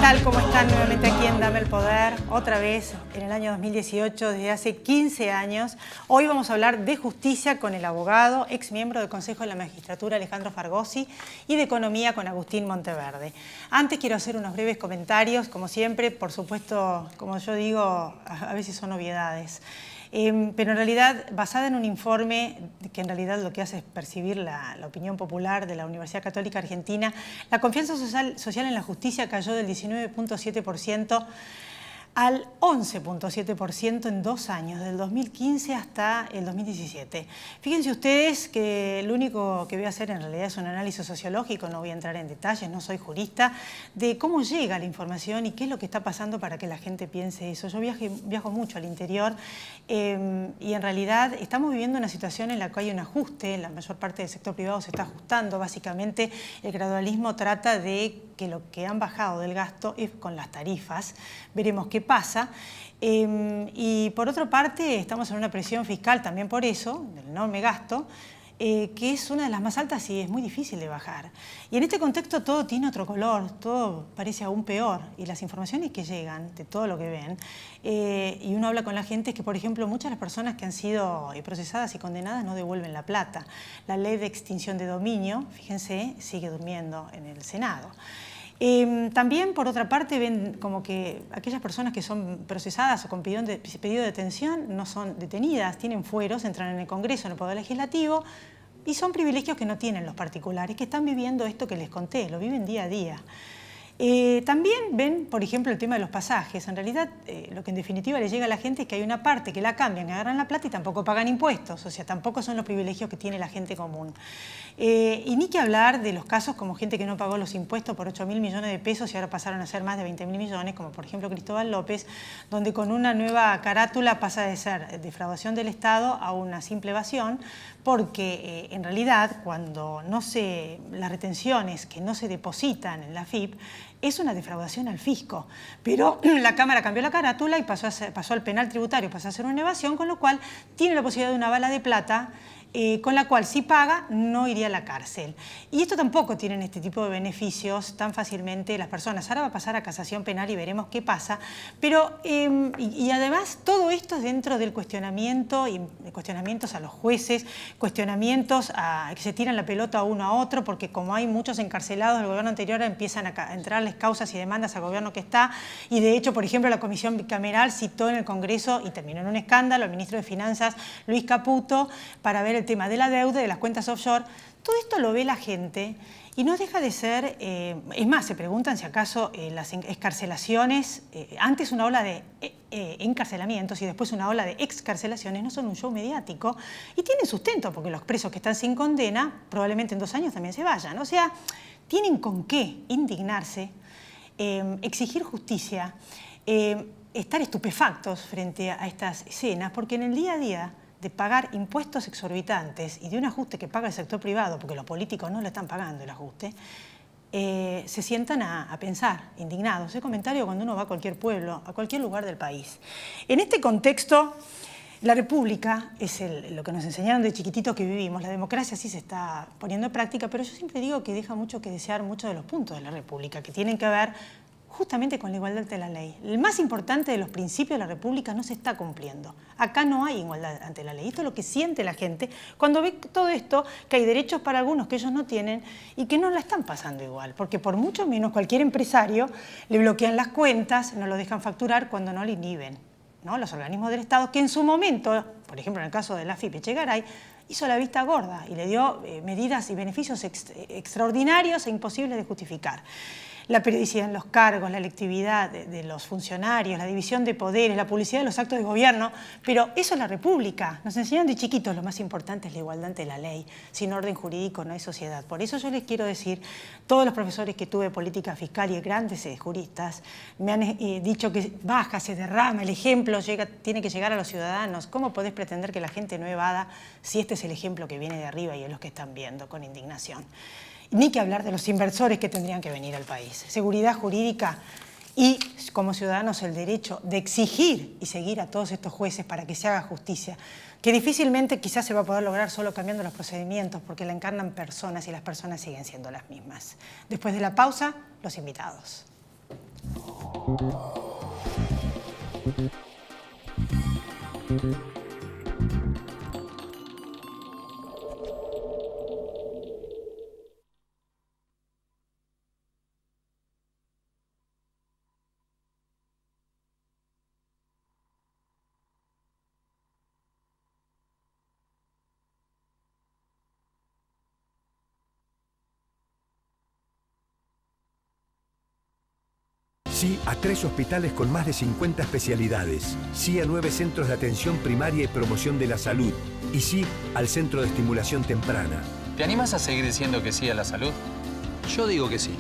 tal? ¿Cómo están? Nuevamente aquí en Dame el Poder, otra vez en el año 2018, desde hace 15 años. Hoy vamos a hablar de justicia con el abogado, ex miembro del Consejo de la Magistratura, Alejandro Fargosi, y de economía con Agustín Monteverde. Antes quiero hacer unos breves comentarios, como siempre, por supuesto, como yo digo, a veces son obviedades. Pero en realidad, basada en un informe que en realidad lo que hace es percibir la opinión popular de la Universidad Católica Argentina, la confianza social en la justicia cayó del 19.7% al 11.7% en 2 años, del 2015 hasta el 2017. Fíjense ustedes que lo único que voy a hacer en realidad es un análisis sociológico, no voy a entrar en detalles, no soy jurista, de cómo llega la información y qué es lo que está pasando para que la gente piense eso. Yo viajo mucho al interior y en realidad estamos viviendo una situación en la que hay un ajuste, la mayor parte del sector privado se está ajustando, básicamente el gradualismo trata de que lo que han bajado del gasto es con las tarifas, veremos qué pasa. Y por otra parte estamos en una presión fiscal también por eso, del enorme gasto, que es una de las más altas y es muy difícil de bajar. Y en este contexto todo tiene otro color, todo parece aún peor. Y las informaciones que llegan de todo lo que ven, y uno habla con la gente, es que, por ejemplo, muchas de las personas que han sido procesadas y condenadas no devuelven la plata. La ley de extinción de dominio, fíjense, sigue durmiendo en el Senado. También, por otra parte, ven como que aquellas personas que son procesadas o con pedido de detención no son detenidas, tienen fueros, entran en el Congreso, en el Poder Legislativo, y son privilegios que no tienen los particulares, que están viviendo esto que les conté, lo viven día a día. También ven, por ejemplo, el tema de los pasajes. En realidad, lo que en definitiva le llega a la gente es que hay una parte que la cambian, que agarran la plata y tampoco pagan impuestos, o sea, tampoco son los privilegios que tiene la gente común. Y ni que hablar de los casos como gente que no pagó los impuestos por 8.000 millones de pesos y ahora pasaron a ser más de 20.000 millones, como por ejemplo Cristóbal López, donde con una nueva carátula pasa de ser defraudación del Estado a una simple evasión, porque en realidad cuando las retenciones que no se depositan en la AFIP es una defraudación al fisco, pero la Cámara cambió la carátula y pasó al penal tributario, pasó a ser una evasión, con lo cual tiene la posibilidad de una bala de plata, con la cual si paga no iría a la cárcel. Y esto tampoco tienen este tipo de beneficios tan fácilmente las personas. Ahora va a pasar a casación penal y veremos qué pasa. Pero, y además todo esto es dentro del cuestionamiento, y cuestionamientos a los jueces, cuestionamientos a que se tiran la pelota uno a otro, porque como hay muchos encarcelados del gobierno anterior, empiezan a entrarles causas y demandas al gobierno que está. Y de hecho, por ejemplo, la Comisión Bicameral citó en el Congreso, y terminó en un escándalo, al ministro de Finanzas, Luis Caputo, para ver el tema de la deuda, de las cuentas offshore. Todo esto lo ve la gente y no deja de ser, es más, se preguntan si acaso las excarcelaciones, antes una ola de encarcelamientos y después una ola de excarcelaciones, no son un show mediático y tienen sustento, porque los presos que están sin condena probablemente en 2 años también se vayan. O sea, tienen con qué indignarse, exigir justicia, estar estupefactos frente a estas escenas, porque en el día a día de pagar impuestos exorbitantes y de un ajuste que paga el sector privado, porque los políticos no le están pagando el ajuste, se sientan a pensar, indignados. Ese comentario cuando uno va a cualquier pueblo, a cualquier lugar del país. En este contexto, la República es lo que nos enseñaron de chiquititos que vivimos. La democracia sí se está poniendo en práctica, pero yo siempre digo que deja mucho que desear muchos de los puntos de la República, que tienen que ver justamente con la igualdad ante la ley. El más importante de los principios de la República no se está cumpliendo. Acá no hay igualdad ante la ley. Esto es lo que siente la gente cuando ve todo esto, que hay derechos para algunos que ellos no tienen y que no la están pasando igual. Porque por mucho menos cualquier empresario le bloquean las cuentas, no lo dejan facturar cuando no le inhiben, ¿no? Los organismos del Estado, que en su momento, por ejemplo en el caso de la AFIP Echegaray, hizo la vista gorda y le dio medidas y beneficios extraordinarios e imposibles de justificar. La periodicidad en los cargos, la electividad de los funcionarios, la división de poderes, la publicidad de los actos de gobierno, pero eso es la República. Nos enseñan de chiquitos, lo más importante es la igualdad ante la ley. Sin orden jurídico no hay sociedad. Por eso yo les quiero decir, todos los profesores que tuve de política fiscal y grandes juristas me han dicho que baja, se derrama, el ejemplo tiene que llegar a los ciudadanos. ¿Cómo podés pretender que la gente no evada si este es el ejemplo que viene de arriba y es los que están viendo con indignación? Ni que hablar de los inversores que tendrían que venir al país. Seguridad jurídica y, como ciudadanos, el derecho de exigir y seguir a todos estos jueces para que se haga justicia, que difícilmente quizás se va a poder lograr solo cambiando los procedimientos, porque la encarnan personas y las personas siguen siendo las mismas. Después de la pausa, los invitados. Sí a 3 hospitales con más de 50 especialidades. Sí a 9 centros de atención primaria y promoción de la salud. Y sí al Centro de Estimulación Temprana. ¿Te animas a seguir diciendo que sí a la salud? Yo digo que sí.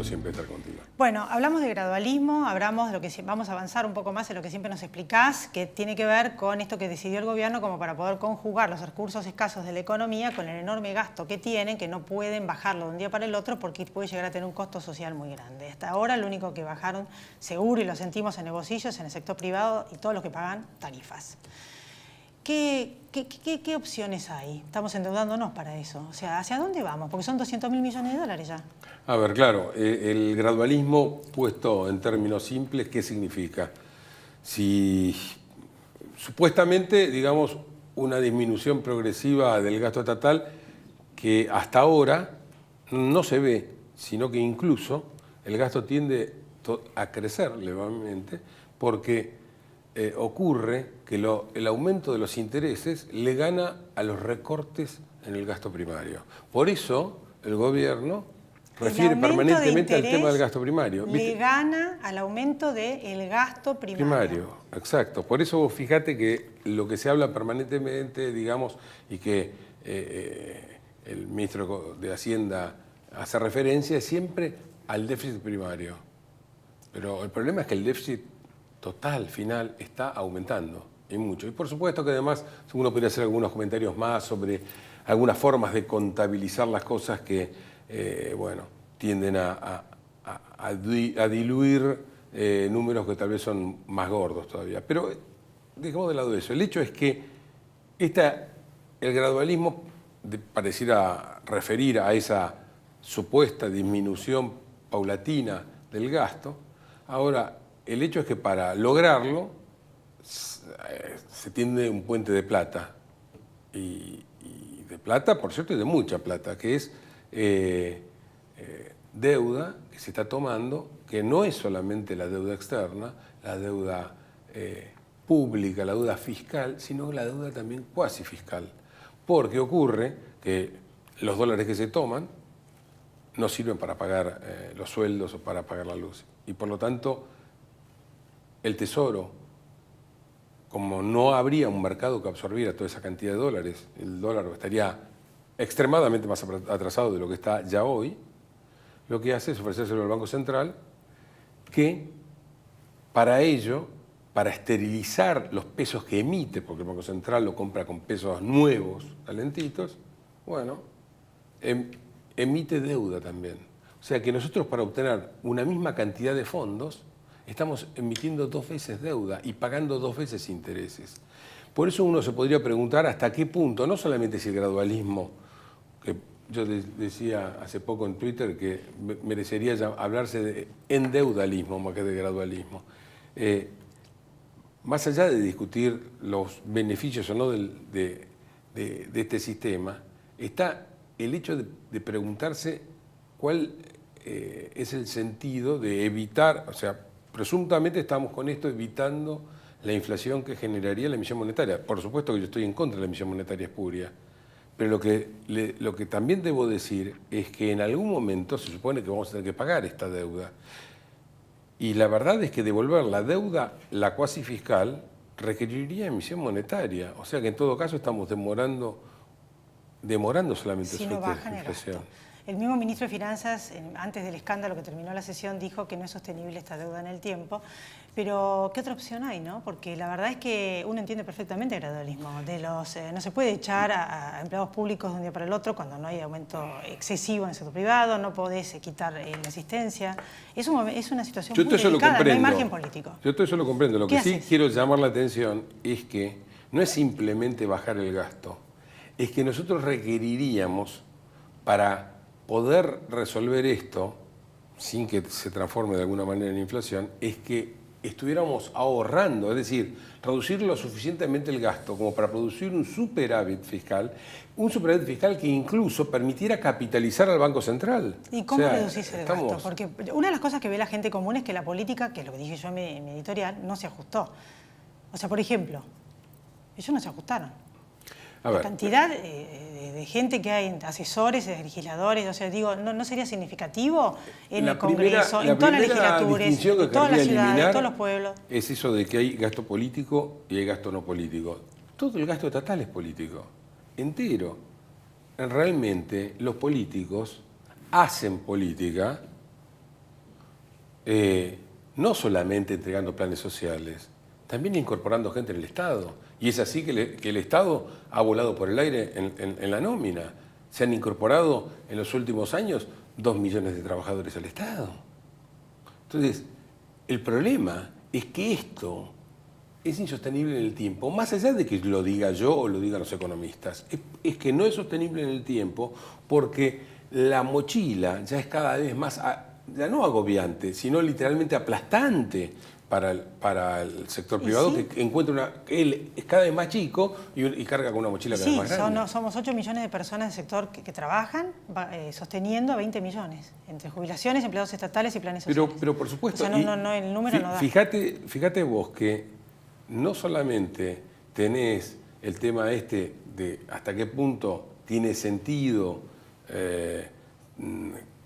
Siempre estar contigo. Bueno, hablamos de gradualismo, hablamos de lo que vamos a avanzar un poco más en lo que siempre nos explicás, que tiene que ver con esto que decidió el gobierno como para poder conjugar los recursos escasos de la economía con el enorme gasto que tienen, que no pueden bajarlo de un día para el otro porque puede llegar a tener un costo social muy grande. Hasta ahora lo único que bajaron seguro, y lo sentimos en el bolsillo, es en el sector privado y todos los que pagan tarifas. ¿Qué opciones hay? Estamos endeudándonos para eso. O sea, ¿hacia dónde vamos? Porque son 200.000 millones de dólares ya. A ver, claro, el gradualismo, puesto en términos simples, ¿qué significa? Si supuestamente, digamos, una disminución progresiva del gasto estatal que hasta ahora no se ve, sino que incluso el gasto tiende a crecer levemente porque ocurre que el aumento de los intereses le gana a los recortes en el gasto primario. Por eso el gobierno refiere permanentemente al tema del gasto primario. Le gana al aumento del gasto primario. Exacto. Por eso vos fíjate que lo que se habla permanentemente, digamos, y que el ministro de Hacienda hace referencia es siempre al déficit primario. Pero el problema es que el déficit total, final, está aumentando y mucho. Y por supuesto que además uno podría hacer algunos comentarios más sobre algunas formas de contabilizar las cosas que, bueno, tienden a diluir números que tal vez son más gordos todavía. Pero dejemos de lado eso. El hecho es que el gradualismo pareciera referir a esa supuesta disminución paulatina del gasto. Ahora, el hecho es que para lograrlo se tiende un puente de plata, y de plata, por cierto, y de mucha plata, que es deuda que se está tomando, que no es solamente la deuda externa, la deuda pública, la deuda fiscal, sino la deuda también cuasi fiscal. Porque ocurre que los dólares que se toman no sirven para pagar los sueldos o para pagar la luz. Y por lo tanto, el Tesoro, como no habría un mercado que absorbiera toda esa cantidad de dólares, el dólar estaría extremadamente más atrasado de lo que está ya hoy, lo que hace es ofrecérselo al Banco Central, que para ello, para esterilizar los pesos que emite, porque el Banco Central lo compra con pesos nuevos, calentitos, bueno, emite deuda también. O sea que nosotros, para obtener una misma cantidad de fondos, estamos emitiendo 2 veces deuda y pagando 2 veces intereses. Por eso uno se podría preguntar hasta qué punto, no solamente si el gradualismo, que yo decía hace poco en Twitter que merecería hablarse de endeudalismo más que de gradualismo. Más allá de discutir los beneficios o no de este sistema, está el hecho de preguntarse cuál es el sentido de evitar, o sea, presuntamente estamos con esto evitando la inflación que generaría la emisión monetaria. Por supuesto que yo estoy en contra de la emisión monetaria espuria, pero lo que también debo decir es que en algún momento se supone que vamos a tener que pagar esta deuda. Y la verdad es que devolver la deuda, la cuasi fiscal, requeriría emisión monetaria. O sea que en todo caso estamos demorando solamente si su no bajan inflación. El mismo ministro de Finanzas, antes del escándalo que terminó la sesión, dijo que no es sostenible esta deuda en el tiempo. Pero, ¿qué otra opción hay, no? Porque la verdad es que uno entiende perfectamente el gradualismo. No se puede echar a empleados públicos de un día para el otro cuando no hay aumento excesivo en el sector privado, no podés quitar la asistencia. Es una situación muy delicada, no hay margen político. Yo todo eso lo comprendo. Lo que sí haces? quiero llamar la atención es que no es simplemente bajar el gasto, es que nosotros requeriríamos, para poder resolver esto, sin que se transforme de alguna manera en inflación, es que estuviéramos ahorrando, es decir, reducir lo suficientemente el gasto como para producir un superávit fiscal que incluso permitiera capitalizar al Banco Central. ¿Y cómo reducís el gasto? Porque una de las cosas que ve la gente común es que la política, que es lo que dije yo en mi editorial, no se ajustó. O sea, por ejemplo, ellos no se ajustaron. La cantidad de gente que hay, asesores, legisladores, o sea, digo, ¿no sería significativo en el Congreso, en todas las legislaturas, en todas las ciudades, en todos los pueblos? Es eso de que hay gasto político y hay gasto no político. Todo el gasto estatal es político, entero. Realmente los políticos hacen política no solamente entregando planes sociales, también incorporando gente en el Estado. Y es así que el Estado ha volado por el aire en la nómina. Se han incorporado en los últimos años 2 millones de trabajadores al Estado. Entonces, el problema es que esto es insostenible en el tiempo, más allá de que lo diga yo o lo digan los economistas. Es que no es sostenible en el tiempo porque la mochila ya es cada vez más, ya no agobiante, sino literalmente aplastante para el sector privado, sí, que encuentra él es cada vez más chico y carga con una mochila cada vez más grande. Somos 8 millones de personas del sector que trabajan sosteniendo a 20 millones, entre jubilaciones, empleados estatales y planes sociales. Pero por supuesto, o sea, el número no da. Fíjate vos que no solamente tenés el tema de hasta qué punto tiene sentido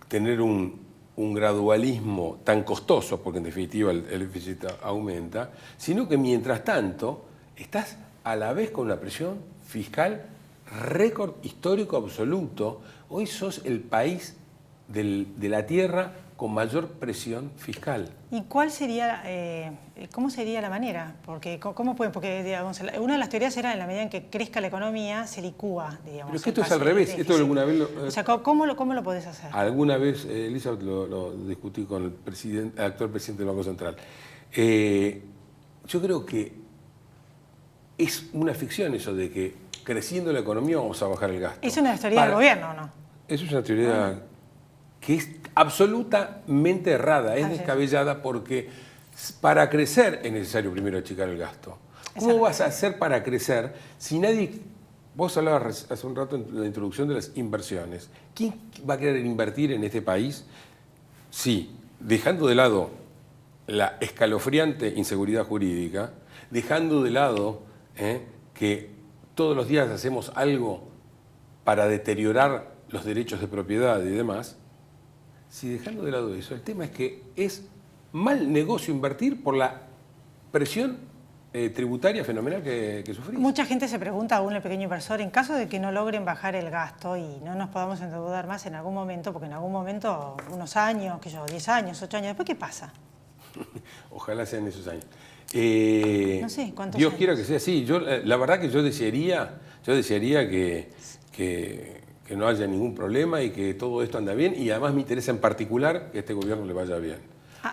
tener un gradualismo tan costoso, porque en definitiva el déficit aumenta, sino que mientras tanto estás a la vez con una presión fiscal récord histórico absoluto. Hoy sos el país de la Tierra con mayor presión fiscal. ¿Y cuál sería, cómo sería la manera? Porque digamos, una de las teorías era en la medida en que crezca la economía, se licúa, digamos. Pero es que esto es al revés. Esto alguna vez o sea, ¿cómo lo podés hacer? Alguna vez, Elizabeth, lo discutí con el actual presidente del Banco Central. Yo creo que es una ficción eso de que creciendo la economía vamos a bajar el gasto. ¿Es una teoría del gobierno o no? Eso es una teoría que es absolutamente errada, es descabellada, porque para crecer es necesario primero achicar el gasto. ¿Cómo vas a hacer para crecer si nadie... Vos hablabas hace un rato en la introducción de las inversiones. ¿Quién va a querer invertir en este país si, dejando de lado la escalofriante inseguridad jurídica, dejando de lado que todos los días hacemos algo para deteriorar los derechos de propiedad y demás, si dejando de lado eso, el tema es que es mal negocio invertir por la presión tributaria fenomenal que sufrís? Mucha gente se pregunta, aún el pequeño inversor, en caso de que no logren bajar el gasto y no nos podamos endeudar más en algún momento, porque en algún momento, unos años, 10 años, 8 años, ¿después qué pasa? Ojalá sean esos años. No sé, ¿cuántos Dios años? quiera que sea así. La verdad que yo desearía que no haya ningún problema y que todo esto anda bien, y además me interesa en particular que este gobierno le vaya bien.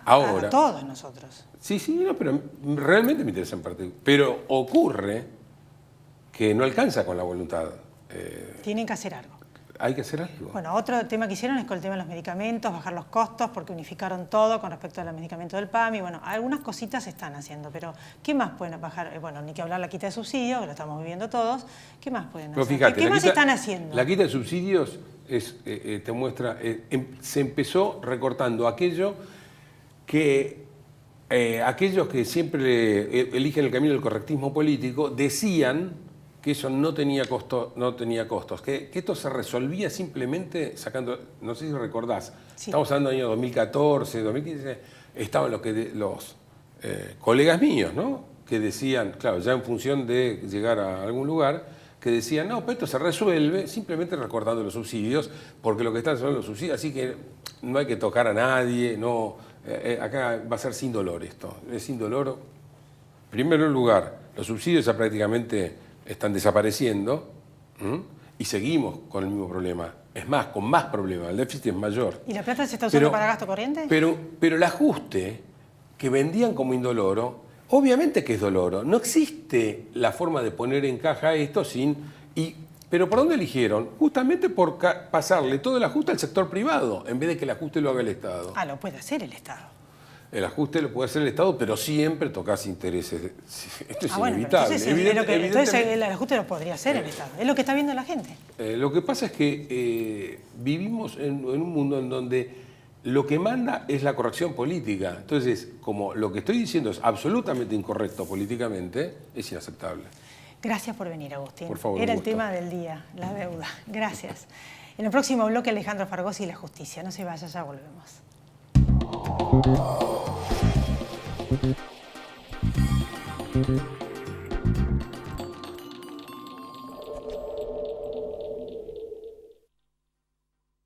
Ahora, a todos nosotros. Sí, no, pero realmente me interesa en particular. Pero ocurre que no alcanza con la voluntad. Tienen que hacer algo. Hay que hacer algo. Bueno, otro tema que hicieron es con el tema de los medicamentos, bajar los costos, porque unificaron todo con respecto a los medicamentos del PAMI. Bueno, algunas cositas se están haciendo, pero ¿qué más pueden bajar? Bueno, ni que hablar la quita de subsidios, que lo estamos viviendo todos. ¿Qué más pueden hacer? Fíjate, ¿Qué más están haciendo? La quita de subsidios te muestra, se empezó recortando aquellos que siempre eligen el camino del correctismo político decían que eso no tenía costos, que esto se resolvía simplemente sacando, no sé si recordás, estamos hablando del año 2014, 2015, estaban los colegas míos, ¿no?, que decían, claro, ya en función de llegar a algún lugar, que decían, no, pero esto se resuelve simplemente recortando los subsidios, porque lo que están son los subsidios, así que no hay que tocar a nadie, no, acá va a ser sin dolor esto, es sin dolor. En primer lugar, los subsidios ya prácticamente están desapareciendo, y seguimos con el mismo problema. Es más, con más problemas, el déficit es mayor. ¿Y la plata se está usando para gasto corriente? Pero el ajuste que vendían como indoloro, obviamente que es doloro. No existe la forma de poner en caja esto sin... ¿Pero por dónde eligieron? Justamente por pasarle todo el ajuste al sector privado, en vez de que el ajuste lo haga el Estado. Ah, lo puede hacer el Estado. El ajuste lo puede hacer el Estado, pero siempre tocas intereses. Esto es bueno, inevitable. Entonces el ajuste lo podría hacer el Estado. Es lo que está viendo la gente. Lo que pasa es que vivimos en un mundo en donde lo que manda es la corrección política. Entonces, como lo que estoy diciendo es absolutamente incorrecto políticamente, es inaceptable. Gracias por venir, Agustín. Por favor, Era el gusto. tema del día, la deuda. Gracias. En el próximo bloque, Alejandro Fargosi y la justicia. No se vaya, ya volvemos.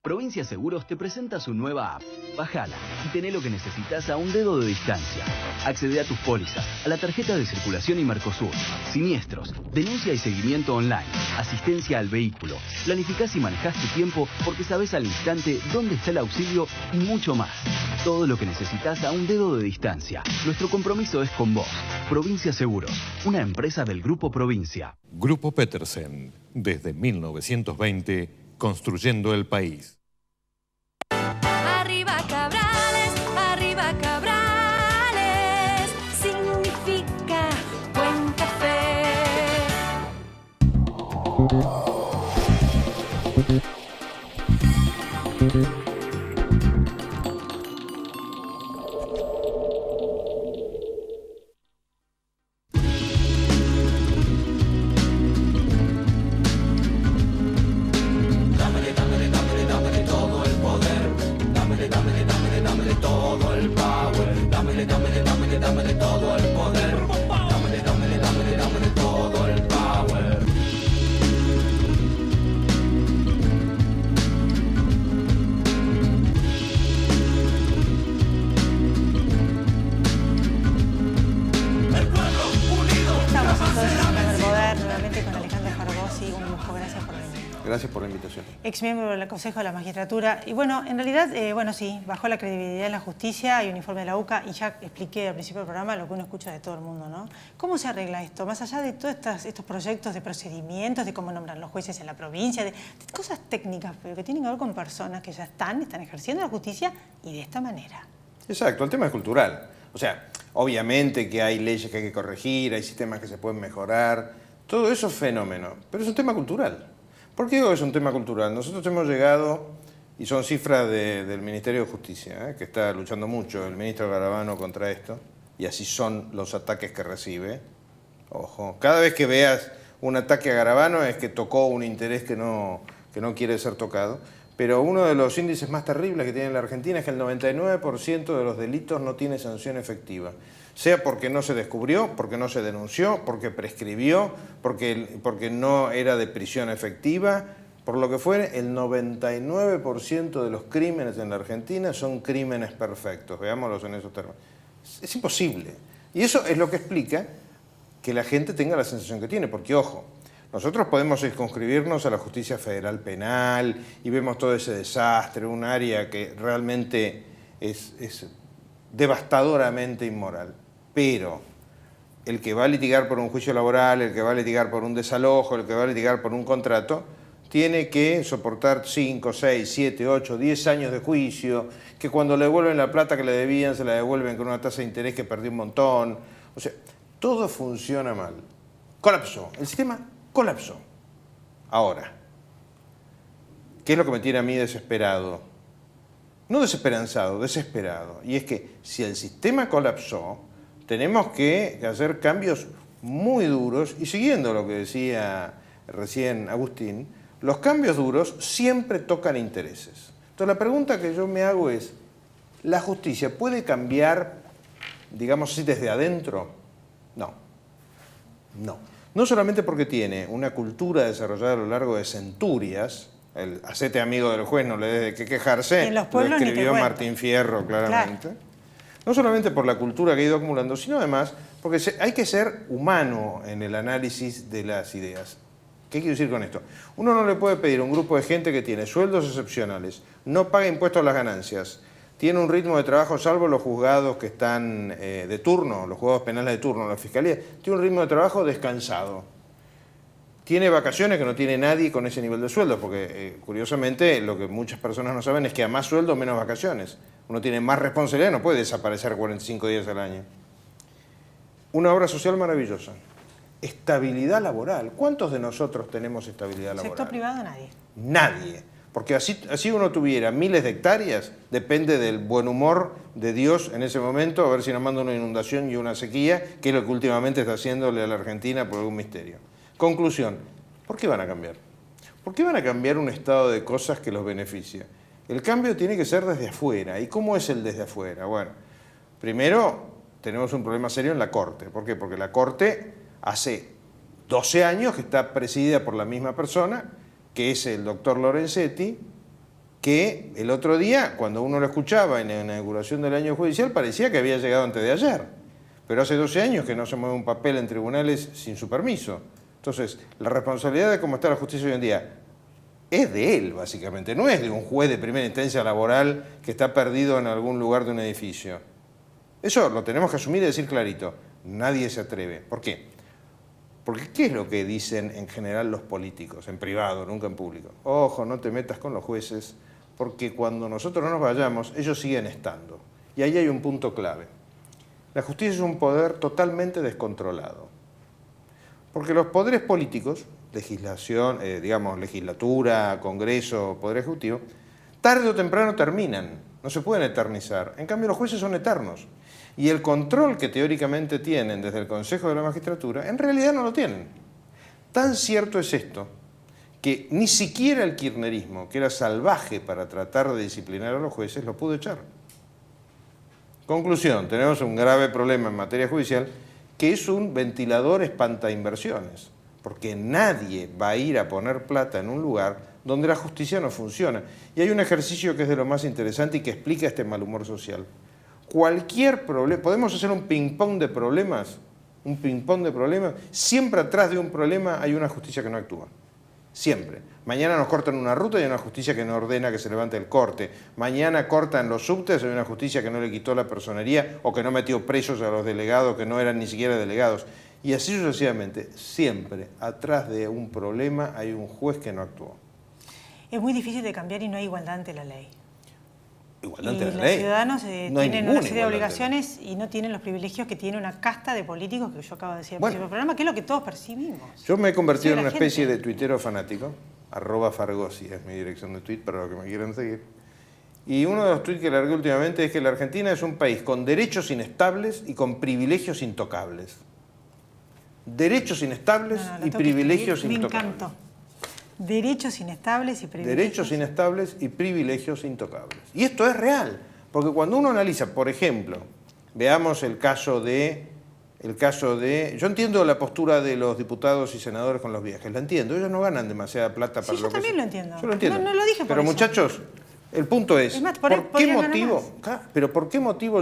Provincia Seguros te presenta su nueva app. Bájala y tené lo que necesitas a un dedo de distancia. Accede a tus pólizas, a la tarjeta de circulación y Mercosur, siniestros, denuncia y seguimiento online, asistencia al vehículo. Planificás y manejás tu tiempo porque sabés al instante dónde está el auxilio y mucho más. Todo lo que necesitas a un dedo de distancia. Nuestro compromiso es con vos. Provincia Seguros, una empresa del Grupo Provincia. Grupo Petersen, desde 1920, construyendo el país. Arriba Cabrales, significa buen café. Gracias por la invitación. Ex miembro del Consejo de la Magistratura. Y bueno, en realidad, sí, bajó la credibilidad en la justicia, hay un informe de la UCA y ya expliqué al principio del programa lo que uno escucha de todo el mundo, ¿no? ¿Cómo se arregla esto? Más allá de todos estos proyectos de procedimientos, de cómo nombran los jueces en la provincia, de cosas técnicas, pero que tienen que ver con personas que ya están ejerciendo la justicia y de esta manera. Exacto, el tema es cultural. O sea, obviamente que hay leyes que hay que corregir, hay sistemas que se pueden mejorar, todo eso es fenómeno, pero es un tema cultural. ¿Por qué digo que es un tema cultural? Nosotros hemos llegado, y son cifras del Ministerio de Justicia, que está luchando mucho el ministro Garabano contra esto, y así son los ataques que recibe. Ojo, cada vez que veas un ataque a Garabano es que tocó un interés que no quiere ser tocado, pero uno de los índices más terribles que tiene la Argentina es que el 99% de los delitos no tiene sanción efectiva. Sea porque no se descubrió, porque no se denunció, porque prescribió, porque no era de prisión efectiva, por lo que fuere, el 99% de los crímenes en la Argentina son crímenes perfectos, veámoslos en esos términos. Es imposible. Y eso es lo que explica que la gente tenga la sensación que tiene, porque ojo, nosotros podemos circunscribirnos a la justicia federal penal y vemos todo ese desastre, un área que realmente es devastadoramente inmoral. Pero el que va a litigar por un juicio laboral, el que va a litigar por un desalojo, el que va a litigar por un contrato, tiene que soportar 5, 6, 7, 8, 10 años de juicio, que cuando le devuelven la plata que le debían, se la devuelven con una tasa de interés que perdió un montón. O sea, todo funciona mal. Colapsó. El sistema colapsó. Ahora, ¿qué es lo que me tiene a mí desesperado? No desesperanzado, desesperado. Y es que si el sistema colapsó, tenemos que hacer cambios muy duros, y siguiendo lo que decía recién Agustín, los cambios duros siempre tocan intereses. Entonces la pregunta que yo me hago es, ¿la justicia puede cambiar, digamos así, desde adentro? No. No. No solamente porque tiene una cultura desarrollada a lo largo de centurias, el hacete amigo del juez, no le des de qué quejarse, En los lo pueblos ni te escribió cuento. Martín Fierro claramente. No solamente por la cultura que ha ido acumulando, sino además porque hay que ser humano en el análisis de las ideas. ¿Qué quiero decir con esto? Uno no le puede pedir a un grupo de gente que tiene sueldos excepcionales, no paga impuestos a las ganancias, tiene un ritmo de trabajo, salvo los juzgados que están de turno, los juzgados penales de turno, la fiscalía, tiene un ritmo de trabajo descansado. Tiene vacaciones que no tiene nadie con ese nivel de sueldo, porque curiosamente lo que muchas personas no saben es que a más sueldo, menos vacaciones. Uno tiene más responsabilidad, no puede desaparecer 45 días al año. Una obra social maravillosa. Estabilidad laboral. ¿Cuántos de nosotros tenemos estabilidad laboral? Sector privado, nadie. Nadie. Porque así uno tuviera miles de hectáreas, depende del buen humor de Dios en ese momento, a ver si nos manda una inundación y una sequía, que es lo que últimamente está haciéndole a la Argentina por algún misterio. Conclusión, ¿por qué van a cambiar? ¿Por qué van a cambiar un estado de cosas que los beneficia? El cambio tiene que ser desde afuera. ¿Y cómo es el desde afuera? Bueno, primero tenemos un problema serio en la Corte. ¿Por qué? Porque la Corte hace 12 años que está presidida por la misma persona, que es el doctor Lorenzetti, que el otro día, cuando uno lo escuchaba en la inauguración del año judicial, parecía que había llegado antes de ayer. Pero hace 12 años que no se mueve un papel en tribunales sin su permiso. Entonces, la responsabilidad de cómo está la justicia hoy en día es de él, básicamente. No es de un juez de primera instancia laboral que está perdido en algún lugar de un edificio. Eso lo tenemos que asumir y decir clarito. Nadie se atreve. ¿Por qué? Porque ¿qué es lo que dicen en general los políticos? En privado, nunca en público. Ojo, no te metas con los jueces, porque cuando nosotros no nos vayamos, ellos siguen estando. Y ahí hay un punto clave. La justicia es un poder totalmente descontrolado. Porque los poderes políticos, legislación, legislatura, Congreso, Poder Ejecutivo, tarde o temprano terminan, no se pueden eternizar. En cambio, los jueces son eternos. Y el control que teóricamente tienen desde el Consejo de la Magistratura, en realidad no lo tienen. Tan cierto es esto, que ni siquiera el kirchnerismo, que era salvaje para tratar de disciplinar a los jueces, lo pudo echar. Conclusión, tenemos un grave problema en materia judicial, que es un ventilador espantainversiones, porque nadie va a ir a poner plata en un lugar donde la justicia no funciona. Y hay un ejercicio que es de lo más interesante y que explica este mal humor social. Cualquier problema, podemos hacer un ping-pong de problemas, siempre atrás de un problema hay una justicia que no actúa. Siempre. Mañana nos cortan una ruta y hay una justicia que no ordena que se levante el corte. Mañana cortan los subtes y hay una justicia que no le quitó la personería o que no metió presos a los delegados que no eran ni siquiera delegados. Y así sucesivamente. Siempre atrás de un problema hay un juez que no actuó. Es muy difícil de cambiar y no hay igualdad ante la ley. Igualdad Y ante la los ley. ciudadanos No hay tienen ninguna una serie de igualdad ante la ley. obligaciones y no tienen los privilegios que tiene una casta de políticos que yo acabo de decir al Bueno. principio del programa, que es lo que todos percibimos. Yo me he convertido en Sí, una la especie gente. de tuitero fanático, @Fargosi es mi dirección de tuit para los que me quieran seguir. Y uno de los tuits que largué últimamente es que la Argentina es un país con derechos inestables y con privilegios intocables. Derechos inestables No, la y tengo que privilegios escribir. Me intocables. encantó. Derechos inestables y privilegios. Derechos inestables y privilegios intocables. Y esto es real, porque cuando uno analiza, por ejemplo, veamos el caso de... Yo entiendo la postura de los diputados y senadores con los viajes, la entiendo, ellos no ganan demasiada plata para Sí, lo yo que también sea. lo entiendo. Yo lo entiendo. No lo dije por Pero eso. muchachos, el punto es, Es más, por ahí ¿por qué podrían ganar motivo? más. Claro, pero ¿por qué motivo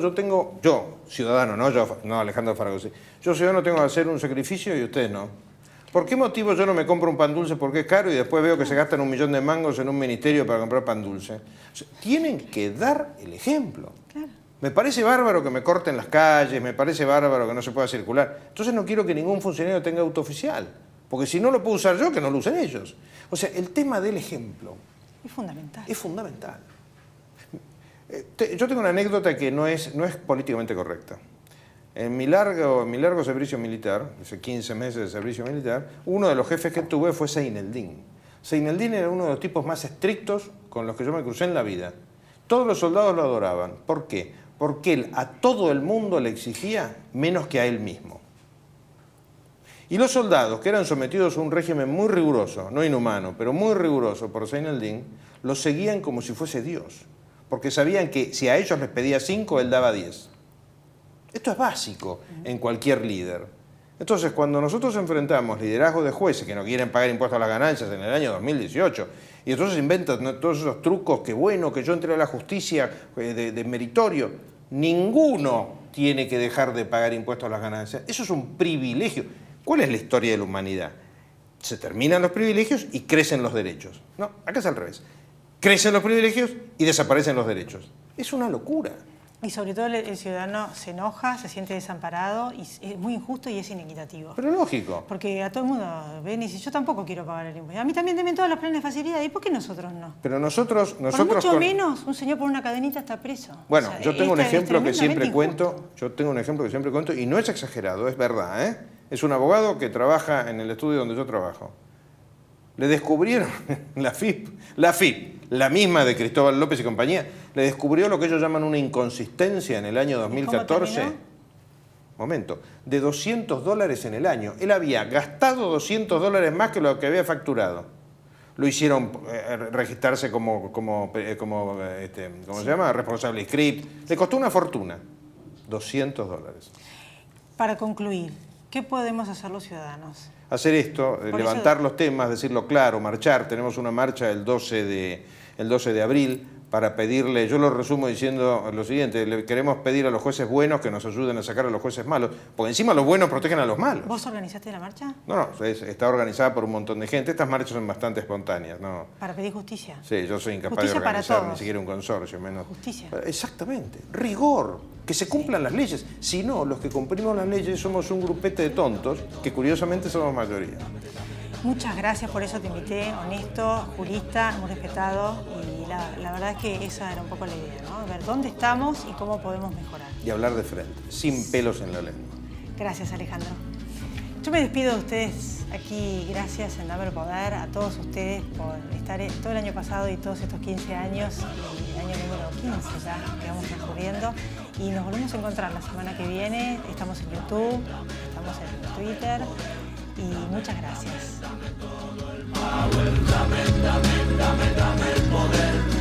yo, ciudadano, no Alejandro Faragosí, yo ciudadano tengo que hacer un sacrificio y ustedes no? ¿Por qué motivo yo no me compro un pan dulce porque es caro y después veo que se gastan 1 millón de mangos en un ministerio para comprar pan dulce? O sea, tienen que dar el ejemplo. Claro. Me parece bárbaro que me corten las calles, me parece bárbaro que no se pueda circular. Entonces no quiero que ningún funcionario tenga auto oficial, porque si no lo puedo usar yo, que no lo usen ellos. O sea, el tema del ejemplo Es fundamental. es fundamental. Yo tengo una anécdota que no es políticamente correcta. En mi largo servicio militar, hace 15 meses de servicio militar, uno de los jefes que tuve fue Seineldín. Seineldín era uno de los tipos más estrictos con los que yo me crucé en la vida. Todos los soldados lo adoraban. ¿Por qué? Porque él a todo el mundo le exigía menos que a él mismo. Y los soldados, que eran sometidos a un régimen muy riguroso, no inhumano, pero muy riguroso por Seineldín, lo seguían como si fuese Dios. Porque sabían que si a ellos les pedía 5, él daba 10. Esto es básico en cualquier líder. Entonces, cuando nosotros enfrentamos liderazgo de jueces que no quieren pagar impuestos a las ganancias en el año 2018, y entonces inventan todos esos trucos, que bueno, que yo entré a la justicia de meritorio, ninguno tiene que dejar de pagar impuestos a las ganancias. Eso es un privilegio. ¿Cuál es la historia de la humanidad? Se terminan los privilegios y crecen los derechos. No, acá es al revés. Crecen los privilegios y desaparecen los derechos. Es una locura. Y sobre todo el ciudadano se enoja, se siente desamparado y es muy injusto y es inequitativo. Pero lógico. Porque a todo el mundo ven y dice, yo tampoco quiero pagar el impuesto. A mí también denme todos los planes de facilidad. ¿Y por qué nosotros no? Pero nosotros por mucho menos, un señor por una cadenita está preso. Bueno, o sea, yo tengo un ejemplo que siempre injusto. cuento, y no es exagerado, es verdad, ¿eh? Es un abogado que trabaja en el estudio donde yo trabajo. Le descubrieron, la FIP, la misma de Cristóbal López y compañía, le descubrió lo que ellos llaman una inconsistencia en el año 2014. Momento, de $200 en el año. Él había gastado $200 más que lo que había facturado. Lo hicieron registrarse como ¿cómo se llama? Responsable script. Le costó una fortuna. $200. Para concluir, ¿qué podemos hacer los ciudadanos? Hacer esto, levantar los temas, decirlo claro, marchar. Tenemos una marcha el 12 de abril para pedirle, yo lo resumo diciendo lo siguiente, le queremos pedir a los jueces buenos que nos ayuden a sacar a los jueces malos, porque encima los buenos protegen a los malos. ¿Vos organizaste la marcha? No, está organizada por un montón de gente. Estas marchas son bastante espontáneas, ¿no? Para pedir justicia. Sí, yo soy incapaz Justicia de organizar para ni siquiera un consorcio, menos. Justicia. Exactamente, rigor, que se cumplan las leyes. Si no, los que cumplimos las leyes somos un grupete de tontos, que curiosamente somos mayoría. Muchas gracias, por eso te invité, honesto, jurista, muy respetado, y la verdad es que esa era un poco la idea, ¿no? A ver dónde estamos y cómo podemos mejorar. Y hablar de frente, sin pelos en la lengua. Gracias, Alejandro. Yo me despido de ustedes aquí, gracias en Dame el Poder, a todos ustedes por estar todo el año pasado y todos estos 15 años, y el año número 15 ya que vamos transcurriendo, y nos volvemos a encontrar la semana que viene. Estamos en YouTube, estamos en Twitter, y muchas gracias. Dame el poder.